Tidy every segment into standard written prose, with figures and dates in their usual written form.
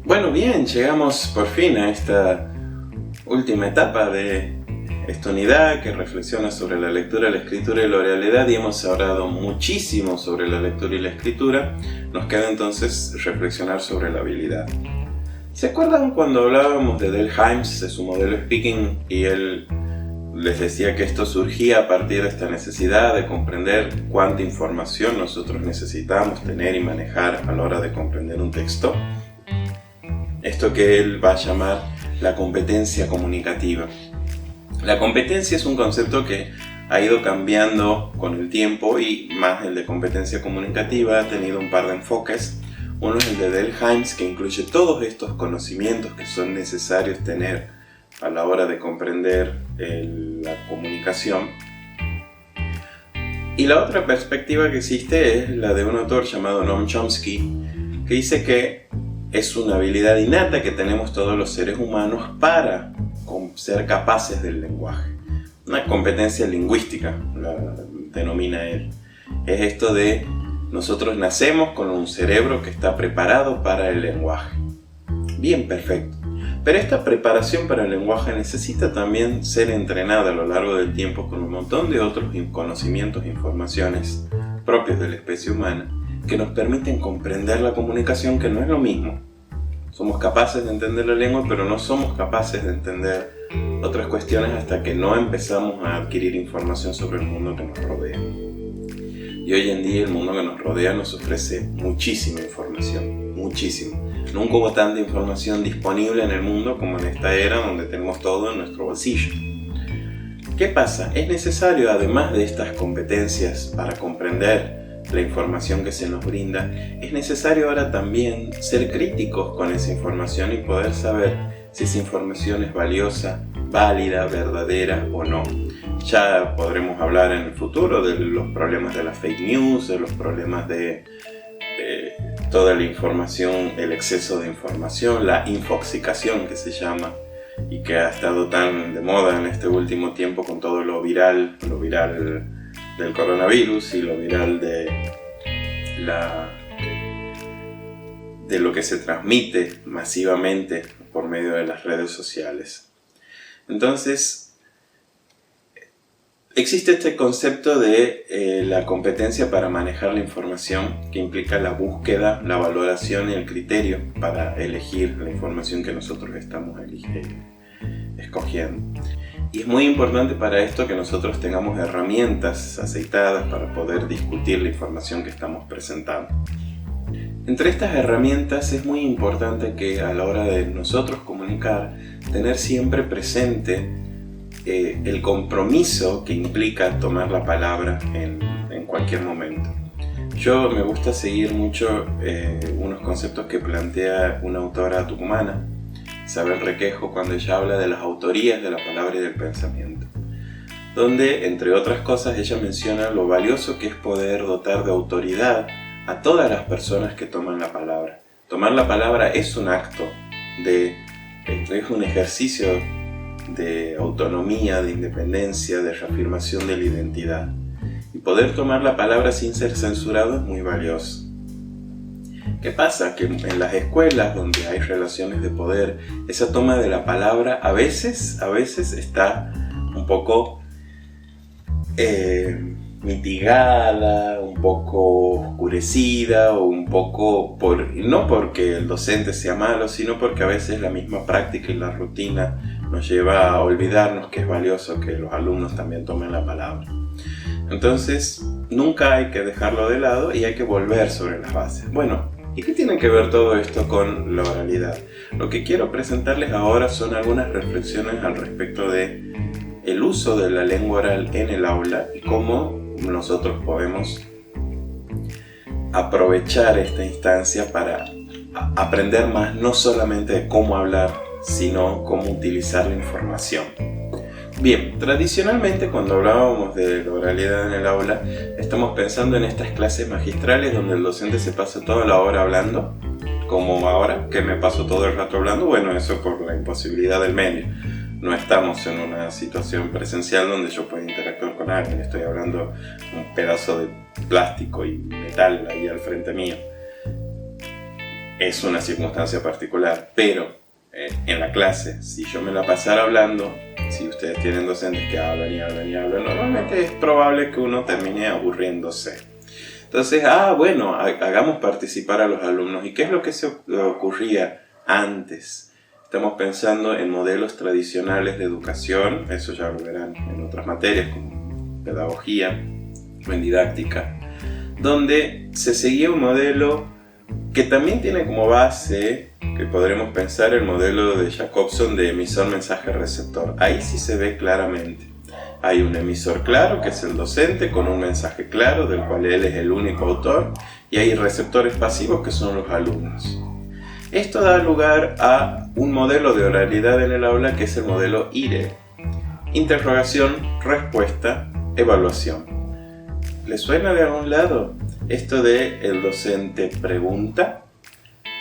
Bueno, bien, llegamos por fin a esta última etapa de esta unidad que reflexiona sobre la lectura, la escritura y la oralidad, y hemos hablado muchísimo sobre la lectura y la escritura. Nos queda entonces reflexionar sobre la habilidad. ¿Se acuerdan cuando hablábamos de Del Hymes, de su modelo Speaking, y él les decía que esto surgía a partir de esta necesidad de comprender cuánta información nosotros necesitamos tener y manejar a la hora de comprender un texto? Esto que él va a llamar la competencia comunicativa. La competencia es un concepto que ha ido cambiando con el tiempo, y más el de competencia comunicativa ha tenido un par de enfoques. Uno es el de Del Hymes, que incluye todos estos conocimientos que son necesarios tener a la hora de comprender la comunicación. Y la otra perspectiva que existe es la de un autor llamado Noam Chomsky, que dice que es una habilidad innata que tenemos todos los seres humanos para ser capaces del lenguaje. Una competencia lingüística, la denomina él. Es esto de nosotros nacemos con un cerebro que está preparado para el lenguaje. Bien, perfecto. Pero esta preparación para el lenguaje necesita también ser entrenada a lo largo del tiempo con un montón de otros conocimientos e informaciones propios de la especie humana que nos permiten comprender la comunicación, que no es lo mismo. Somos capaces de entender la lengua, pero no somos capaces de entender otras cuestiones hasta que no empezamos a adquirir información sobre el mundo que nos rodea. Y hoy en día el mundo que nos rodea nos ofrece muchísima información, muchísima. Nunca hubo tanta información disponible en el mundo como en esta era donde tenemos todo en nuestro bolsillo. ¿Qué pasa? Es necesario, además de estas competencias para comprender la información que se nos brinda, es necesario ahora también ser críticos con esa información y poder saber si esa información es valiosa, válida, verdadera o no. Ya podremos hablar en el futuro de los problemas de las fake news, de los problemas de toda la información, el exceso de información, la infoxicación que se llama, y que ha estado tan de moda en este último tiempo con todo lo viral del coronavirus y lo viral de lo que se transmite masivamente por medio de las redes sociales. Entonces, existe este concepto de la competencia para manejar la información, que implica la búsqueda, la valoración y el criterio para elegir la información que nosotros estamos escogiendo. Y es muy importante para esto que nosotros tengamos herramientas aceitadas para poder discutir la información que estamos presentando. Entre estas herramientas es muy importante que a la hora de nosotros comunicar, tener siempre presente el compromiso que implica tomar la palabra en cualquier momento. Yo me gusta seguir mucho unos conceptos que plantea una autora tucumana, Isabel Requejo, cuando ella habla de las autorías de la palabra y del pensamiento, donde, entre otras cosas, ella menciona lo valioso que es poder dotar de autoridad a todas las personas que toman la palabra. Tomar la palabra es un acto, es un ejercicio de autonomía, de independencia, de reafirmación de la identidad. Y poder tomar la palabra sin ser censurado es muy valioso. ¿Qué pasa? Que en las escuelas donde hay relaciones de poder, esa toma de la palabra a veces está un poco mitigada, un poco oscurecida, o un poco no porque el docente sea malo, sino porque a veces la misma práctica y la rutina nos lleva a olvidarnos que es valioso que los alumnos también tomen la palabra. Entonces, nunca hay que dejarlo de lado y hay que volver sobre las bases. Bueno, ¿y qué tiene que ver todo esto con la oralidad? Lo que quiero presentarles ahora son algunas reflexiones al respecto de el uso de la lengua oral en el aula y cómo nosotros podemos aprovechar esta instancia para aprender más, no solamente de cómo hablar, sino cómo utilizar la información. Bien, tradicionalmente cuando hablábamos de la oralidad en el aula, estamos pensando en estas clases magistrales donde el docente se pasa toda la hora hablando, como ahora, que me paso todo el rato hablando. Bueno, eso por la imposibilidad del medio. No estamos en una situación presencial donde yo pueda interactuar con alguien. Estoy hablando un pedazo de plástico y metal ahí al frente mío. es una circunstancia particular, pero en la clase, si yo me la pasara hablando, si ustedes tienen docentes que hablan y hablan y hablan, normalmente es probable que uno termine aburriéndose. Entonces, bueno, hagamos participar a los alumnos. ¿Y qué es lo que se ocurría antes? Estamos pensando en modelos tradicionales de educación, eso ya lo verán en otras materias como pedagogía o en didáctica, donde se seguía un modelo que también tiene como base, que podremos pensar, el modelo de Jacobson de emisor-mensaje-receptor. Ahí sí se ve claramente. Hay un emisor claro, que es el docente, con un mensaje claro, del cual él es el único autor, y hay receptores pasivos, que son los alumnos. Esto da lugar a un modelo de oralidad en el aula, que es el modelo IRE. Interrogación, respuesta, evaluación. ¿Les suena de algún lado? Esto de el docente pregunta,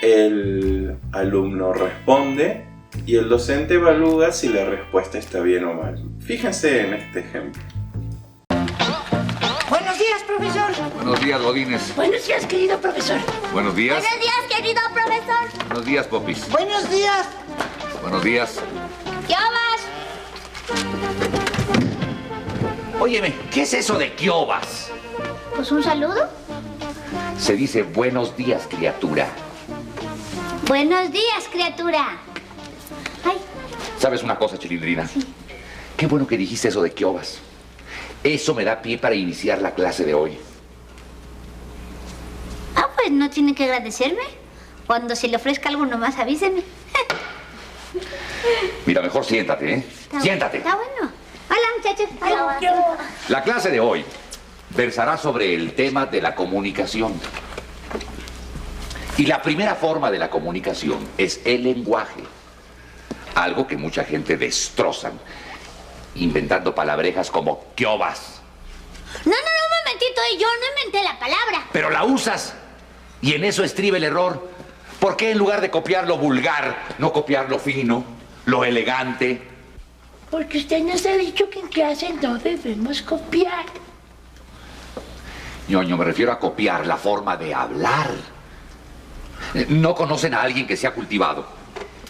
el alumno responde y el docente evalúa si la respuesta está bien o mal. Fíjense en este ejemplo. Buenos días, profesor. Buenos días, Godínez. Buenos días, querido profesor. Buenos días. Buenos días, querido profesor. Buenos días, Popis. Buenos días. Buenos días. ¿Qué vas? Óyeme, ¿qué es eso de Kiobas? Pues un saludo. Se dice buenos días, criatura. Buenos días, criatura. Ay, ¿Sabes una cosa, Chilindrina? Sí. Qué bueno que dijiste eso de Kiobas. Eso me da pie para iniciar la clase de hoy. pues no tiene que agradecerme. Cuando se le ofrezca algo nomás avíseme. Mira, mejor siéntate, ¿eh? Siéntate. Está bueno. Hola, muchachos. Hola. La clase de hoy versará sobre el tema de la comunicación. Y la primera forma de la comunicación es el lenguaje. Algo que mucha gente destrozan, inventando palabrejas como "kiobas". No, un momentito, yo no inventé la palabra. Pero la usas, y en eso estriba el error. ¿Por qué en lugar de copiar lo vulgar, no copiar lo fino, lo elegante? Porque usted nos ha dicho que en clase no debemos copiar. Ñoño, me refiero a copiar la forma de hablar. ¿No conocen a alguien que sea cultivado?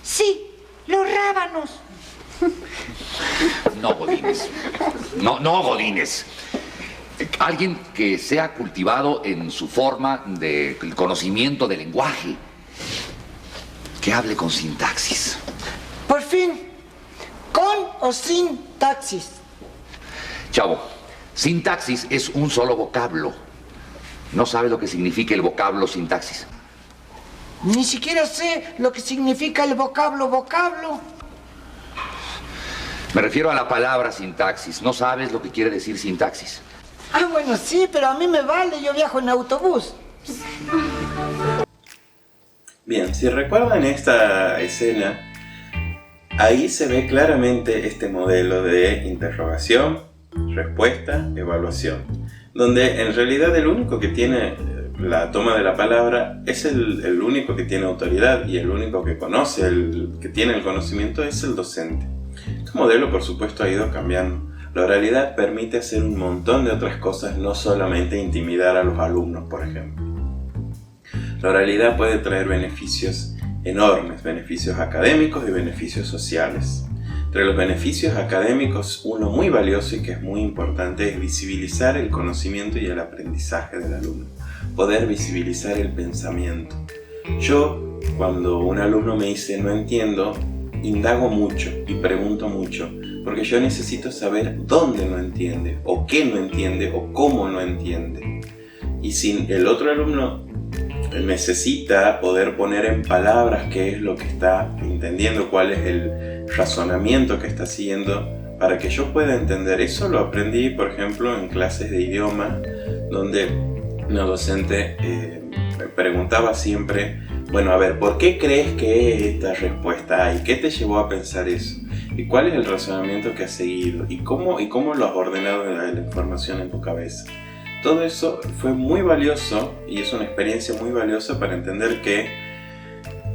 Sí, los rábanos. No, Godínez. No, Godínez. Alguien que sea cultivado en su forma de conocimiento del lenguaje. Que hable con sintaxis. Por fin, con o sin taxis. Chavo, sintaxis es un solo vocablo. ¿No sabe lo que significa el vocablo sintaxis? Ni siquiera sé lo que significa el vocablo. Me refiero a la palabra sintaxis. ¿No sabes lo que quiere decir sintaxis? Ah, bueno, sí, pero a mí me vale, yo viajo en autobús. Bien, si recuerdan esta escena, ahí se ve claramente este modelo de interrogación, respuesta, evaluación, donde en realidad el único que tiene la toma de la palabra es el único que tiene autoridad, y el único que conoce, el que tiene el conocimiento, es el docente. Este modelo, por supuesto, ha ido cambiando. La oralidad permite hacer un montón de otras cosas, no solamente intimidar a los alumnos, por ejemplo. La oralidad puede traer beneficios enormes, beneficios académicos y beneficios sociales. Entre los beneficios académicos, uno muy valioso y que es muy importante es visibilizar el conocimiento y el aprendizaje del alumno. Poder visibilizar el pensamiento. Yo, cuando un alumno me dice no entiendo, indago mucho y pregunto mucho, porque yo necesito saber dónde no entiende, o qué no entiende, o cómo no entiende. Y si el otro alumno necesita poder poner en palabras qué es lo que está entendiendo, cuál es el razonamiento que está siguiendo, para que yo pueda entender eso, lo aprendí, por ejemplo, en clases de idioma, donde una docente me preguntaba siempre, bueno, a ver, ¿por qué crees que es esta respuesta A? ¿Y qué te llevó a pensar eso? ¿Y cuál es el razonamiento que has seguido? ¿Y cómo lo has ordenado la información en tu cabeza? Todo eso fue muy valioso y es una experiencia muy valiosa para entender que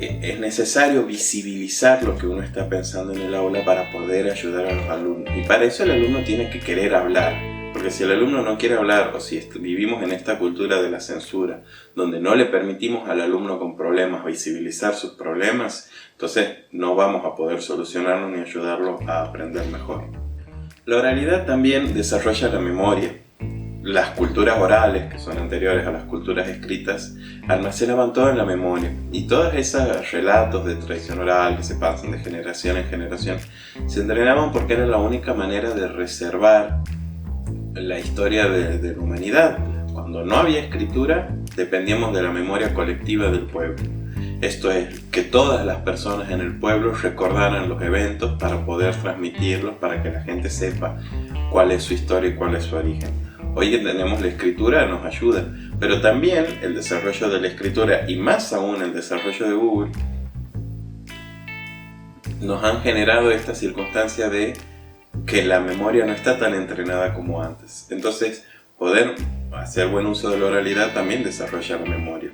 es necesario visibilizar lo que uno está pensando en el aula para poder ayudar a los alumnos. Y para eso el alumno tiene que querer hablar, Porque si el alumno no quiere hablar, o si vivimos en esta cultura de la censura, donde no le permitimos al alumno con problemas visibilizar sus problemas, entonces no vamos a poder solucionarlo ni ayudarlo a aprender mejor. La oralidad también desarrolla la memoria. Las culturas orales, que son anteriores a las culturas escritas, almacenaban todo en la memoria. Y todos esos relatos de tradición oral que se pasan de generación en generación, se entrenaban porque era la única manera de reservar la historia de la humanidad. Cuando no había escritura, dependíamos de la memoria colectiva del pueblo. Esto es, que todas las personas en el pueblo recordaran los eventos para poder transmitirlos, para que la gente sepa cuál es su historia y cuál es su origen. Hoy que tenemos la escritura nos ayuda, pero también el desarrollo de la escritura y más aún el desarrollo de Google nos han generado esta circunstancia de que la memoria no está tan entrenada como antes. Entonces, poder hacer buen uso de la oralidad también desarrolla la memoria.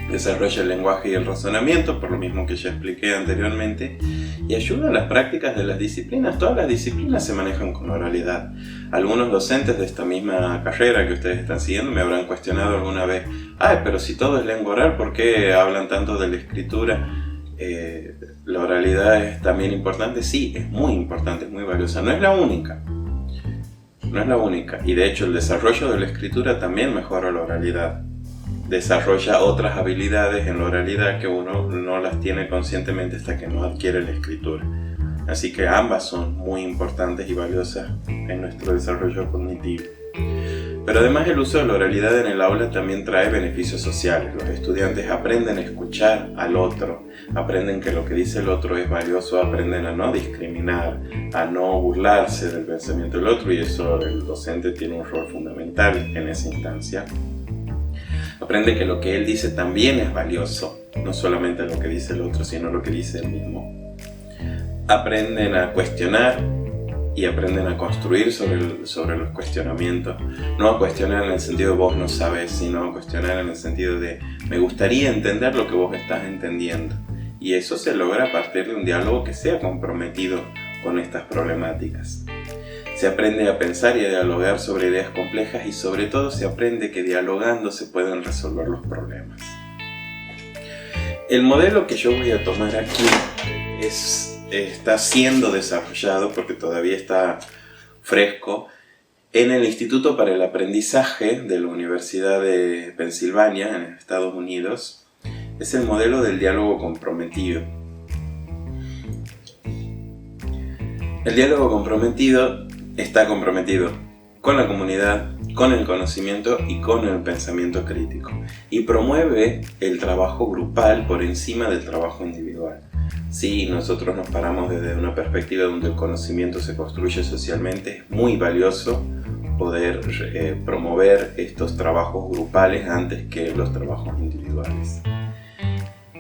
Desarrolla el lenguaje y el razonamiento, por lo mismo que ya expliqué anteriormente, y ayuda a las prácticas de las disciplinas. Todas las disciplinas se manejan con oralidad. Algunos docentes de esta misma carrera que ustedes están siguiendo me habrán cuestionado alguna vez: pero si todo es lengua oral, ¿por qué hablan tanto de la escritura? La oralidad es también importante. Sí, es muy importante, es muy valiosa. No es la única. No es la única. Y de hecho el desarrollo de la escritura también mejora la oralidad. Desarrolla otras habilidades en la oralidad que uno no las tiene conscientemente hasta que no adquiere la escritura. Así que ambas son muy importantes y valiosas en nuestro desarrollo cognitivo. Pero además el uso de la oralidad en el aula también trae beneficios sociales. Los estudiantes aprenden a escuchar al otro, aprenden que lo que dice el otro es valioso, aprenden a no discriminar, a no burlarse del pensamiento del otro, y eso el docente tiene un rol fundamental en esa instancia. Aprende que lo que él dice también es valioso, no solamente lo que dice el otro, sino lo que dice él mismo. Aprenden a cuestionar y aprenden a construir sobre los cuestionamientos. No a cuestionar en el sentido de vos no sabes, sino a cuestionar en el sentido de me gustaría entender lo que vos estás entendiendo. Y eso se logra a partir de un diálogo que sea comprometido con estas problemáticas. Se aprende a pensar y a dialogar sobre ideas complejas, y sobre todo se aprende que dialogando se pueden resolver los problemas. El modelo que yo voy a tomar aquí está siendo desarrollado, porque todavía está fresco, en el Instituto para el Aprendizaje de la Universidad de Pensilvania, en Estados Unidos. Es el modelo del diálogo comprometido. El diálogo comprometido está comprometido con la comunidad, con el conocimiento y con el pensamiento crítico, y promueve el trabajo grupal por encima del trabajo individual. Si nosotros nos paramos desde una perspectiva donde el conocimiento se construye socialmente, es muy valioso poder promover estos trabajos grupales antes que los trabajos individuales.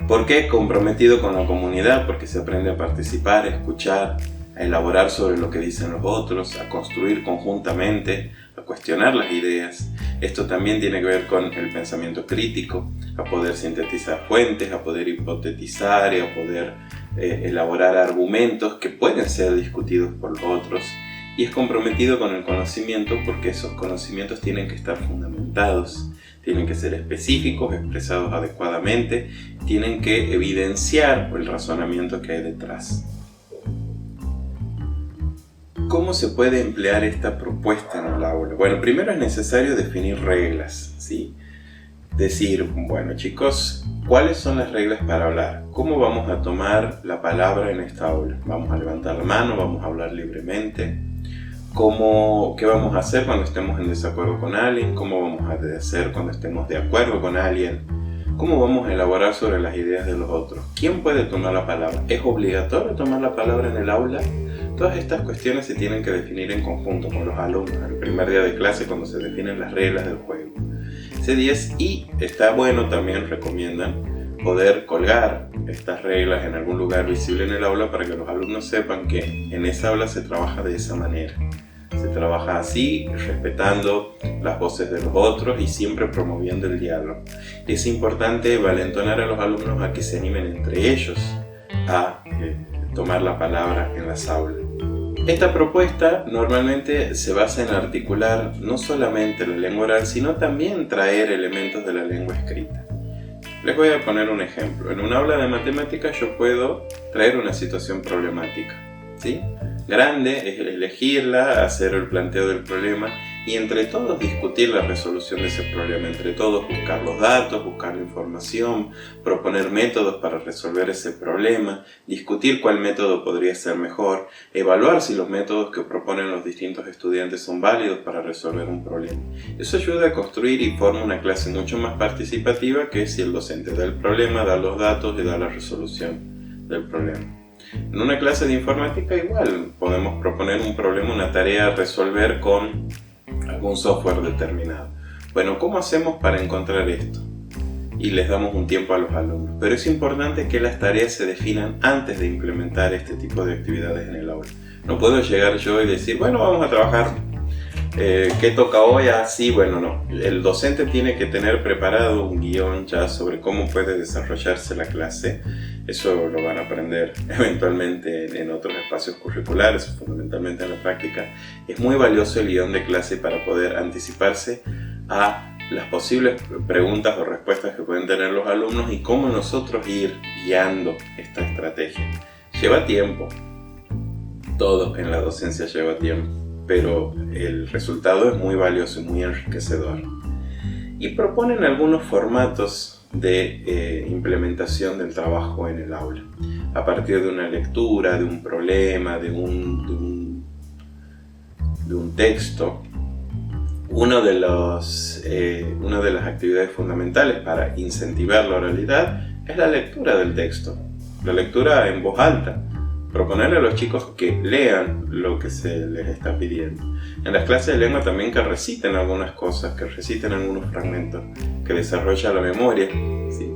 ¿Por qué comprometido con la comunidad? Porque se aprende a participar, a escuchar, a elaborar sobre lo que dicen los otros, a construir conjuntamente, a cuestionar las ideas. Esto también tiene que ver con el pensamiento crítico, a poder sintetizar fuentes, a poder hipotetizar y a poder elaborar argumentos que pueden ser discutidos por los otros. Y es comprometido con el conocimiento porque esos conocimientos tienen que estar fundamentados, tienen que ser específicos, expresados adecuadamente, tienen que evidenciar el razonamiento que hay detrás. ¿Cómo se puede emplear esta propuesta en el aula? Bueno, primero es necesario definir reglas, ¿sí? Decir, bueno chicos, ¿cuáles son las reglas para hablar? ¿Cómo vamos a tomar la palabra en esta aula? ¿Vamos a levantar la mano? ¿Vamos a hablar libremente? ¿Qué vamos a hacer cuando estemos en desacuerdo con alguien? ¿Cómo vamos a hacer cuando estemos de acuerdo con alguien? ¿Cómo vamos a elaborar sobre las ideas de los otros? ¿Quién puede tomar la palabra? ¿Es obligatorio tomar la palabra en el aula? Todas estas cuestiones se tienen que definir en conjunto con los alumnos el primer día de clase, cuando se definen las reglas del juego. Ese día y está bueno, también recomiendan poder colgar estas reglas en algún lugar visible en el aula para que los alumnos sepan que en esa aula se trabaja de esa manera. Se trabaja así, respetando las voces de los otros y siempre promoviendo el diálogo. Es importante valentonar a los alumnos a que se animen entre ellos a tomar la palabra en las aulas. Esta propuesta normalmente se basa en articular no solamente la lengua oral, sino también traer elementos de la lengua escrita. Les voy a poner un ejemplo. En un aula de matemáticas yo puedo traer una situación problemática, ¿sí? Grande es elegirla, hacer el planteo del problema y entre todos discutir la resolución de ese problema, entre todos buscar los datos, buscar la información, proponer métodos para resolver ese problema, discutir cuál método podría ser mejor, evaluar si los métodos que proponen los distintos estudiantes son válidos para resolver un problema. Eso ayuda a construir y forma una clase mucho más participativa que si el docente da el problema, da los datos y da la resolución del problema. En una clase de informática igual podemos proponer un problema, una tarea a resolver con algún software determinado. Bueno, ¿cómo hacemos para encontrar esto? Y les damos un tiempo a los alumnos. Pero es importante que las tareas se definan antes de implementar este tipo de actividades en el aula. No puedo llegar yo y decir, bueno, vamos a trabajar. ¿Qué toca hoy? Sí, bueno, no. El docente tiene que tener preparado un guión ya sobre cómo puede desarrollarse la clase. Eso lo van a aprender eventualmente en otros espacios curriculares, fundamentalmente en la práctica. Es muy valioso el guión de clase para poder anticiparse a las posibles preguntas o respuestas que pueden tener los alumnos y cómo nosotros ir guiando esta estrategia. Lleva tiempo. Todo en la docencia lleva tiempo, pero el resultado es muy valioso y muy enriquecedor. Y proponen algunos formatos de implementación del trabajo en el aula, a partir de una lectura, de un problema, de un texto. Una de las actividades fundamentales para incentivar la oralidad es la lectura del texto, la lectura en voz alta. Proponerle a los chicos que lean lo que se les está pidiendo. En las clases de lengua también que reciten algunas cosas, que reciten algunos fragmentos, que desarrolla la memoria, ¿sí?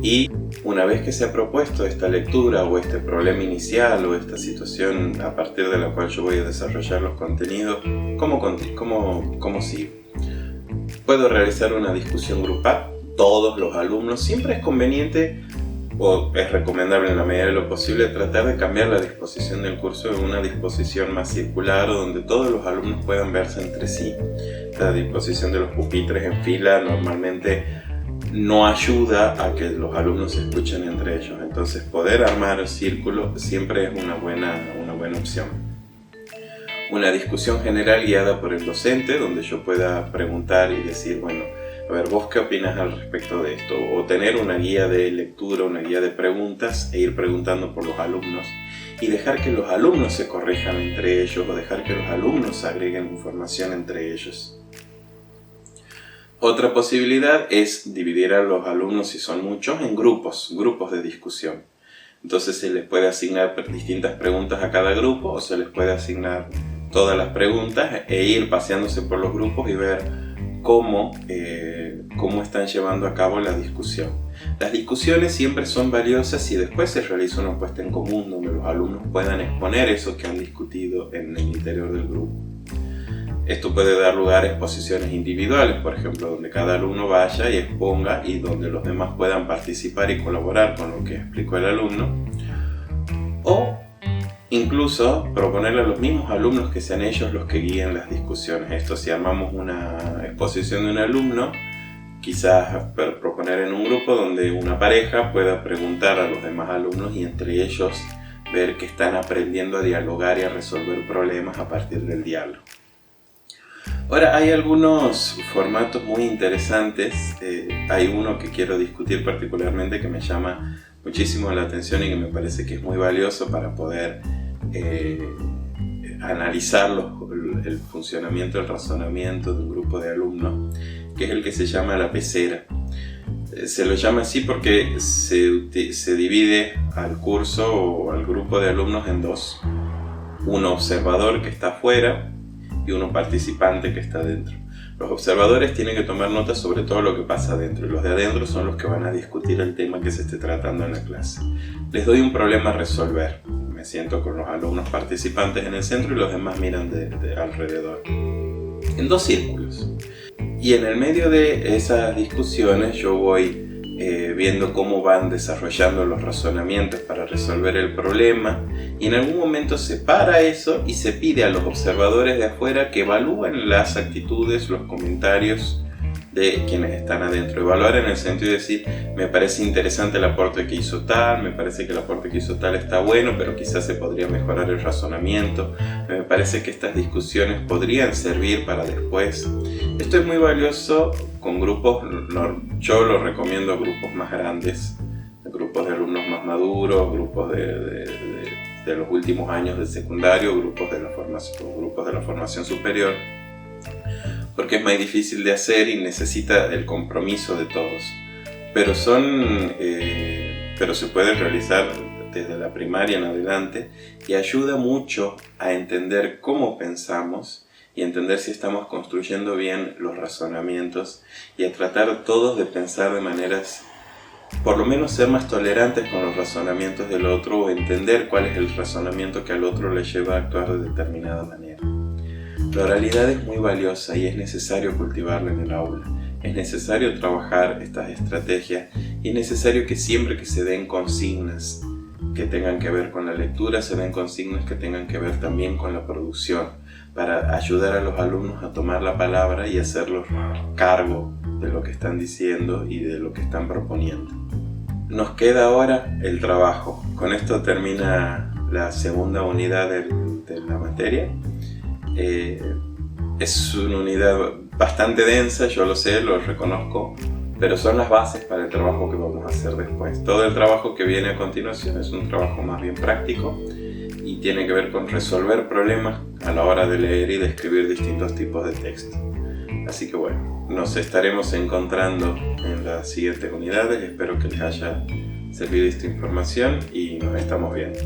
Y una vez que se ha propuesto esta lectura o este problema inicial o esta situación a partir de la cual yo voy a desarrollar los contenidos, ¿cómo sigo? Puedo realizar una discusión grupal, todos los alumnos. Siempre es conveniente o es recomendable en la medida de lo posible tratar de cambiar la disposición del curso en una disposición más circular o donde todos los alumnos puedan verse entre sí. La disposición de los pupitres en fila normalmente no ayuda a que los alumnos se escuchen entre ellos, entonces poder armar el círculo siempre es una buena opción. Una discusión general guiada por el docente donde yo pueda preguntar y decir, bueno, a ver, ¿vos qué opinas al respecto de esto? O tener una guía de lectura, una guía de preguntas e ir preguntando por los alumnos y dejar que los alumnos se corrijan entre ellos o dejar que los alumnos agreguen información entre ellos. Otra posibilidad es dividir a los alumnos, si son muchos, en grupos de discusión. Entonces se les puede asignar distintas preguntas a cada grupo o se les puede asignar todas las preguntas e ir paseándose por los grupos y ver cómo están llevando a cabo la discusión. Las discusiones siempre son valiosas si después se realiza una puesta en común donde los alumnos puedan exponer eso que han discutido en el interior del grupo. Esto puede dar lugar a exposiciones individuales, por ejemplo, donde cada alumno vaya y exponga y donde los demás puedan participar y colaborar con lo que explicó el alumno. O incluso proponerle a los mismos alumnos que sean ellos los que guíen las discusiones. Esto si armamos una exposición de un alumno, quizás proponer en un grupo donde una pareja pueda preguntar a los demás alumnos y entre ellos ver que están aprendiendo a dialogar y a resolver problemas a partir del diálogo. Ahora, hay algunos formatos muy interesantes. Hay uno que quiero discutir particularmente que me llama muchísimo la atención y que me parece que es muy valioso para poder analizar el funcionamiento, el razonamiento de un grupo de alumnos, que es el que se llama la pecera. Se lo llama así porque se divide al curso o al grupo de alumnos en dos. Un observador que está afuera y uno participante que está adentro. Los observadores tienen que tomar nota sobre todo lo que pasa adentro y los de adentro son los que van a discutir el tema que se esté tratando en la clase. Les doy un problema a resolver. Me siento con los alumnos participantes en el centro y los demás miran de alrededor. En dos círculos. Y en el medio de esas discusiones yo voy viendo cómo van desarrollando los razonamientos para resolver el problema, y en algún momento se para eso y se pide a los observadores de afuera que evalúen las actitudes, los comentarios de quienes están adentro. Evaluar en el sentido de decir, me parece interesante el aporte que hizo tal, me parece que el aporte que hizo tal está bueno, pero quizás se podría mejorar el razonamiento, me parece que estas discusiones podrían servir para después. Esto es muy valioso con grupos, yo lo recomiendo a grupos más grandes, grupos de alumnos más maduros, grupos de los últimos años de secundario, grupos de la formación superior, porque es más difícil de hacer y necesita el compromiso de todos. Pero se puede realizar desde la primaria en adelante y ayuda mucho a entender cómo pensamos y entender si estamos construyendo bien los razonamientos y a tratar todos de pensar de maneras, por lo menos ser más tolerantes con los razonamientos del otro o entender cuál es el razonamiento que al otro le lleva a actuar de determinada manera. La oralidad es muy valiosa y es necesario cultivarla en el aula. Es necesario trabajar estas estrategias y es necesario que siempre que se den consignas que tengan que ver con la lectura, se den consignas que tengan que ver también con la producción, para ayudar a los alumnos a tomar la palabra y hacerlos cargo de lo que están diciendo y de lo que están proponiendo. Nos queda ahora el trabajo. Con esto termina la segunda unidad de la materia. Es una unidad bastante densa, yo lo sé, lo reconozco, pero son las bases para el trabajo que vamos a hacer después. Todo el trabajo que viene a continuación es un trabajo más bien práctico y tiene que ver con resolver problemas a la hora de leer y de escribir distintos tipos de texto. Así que bueno, nos estaremos encontrando en las siguientes unidades. Espero que les haya servido esta información y nos estamos viendo.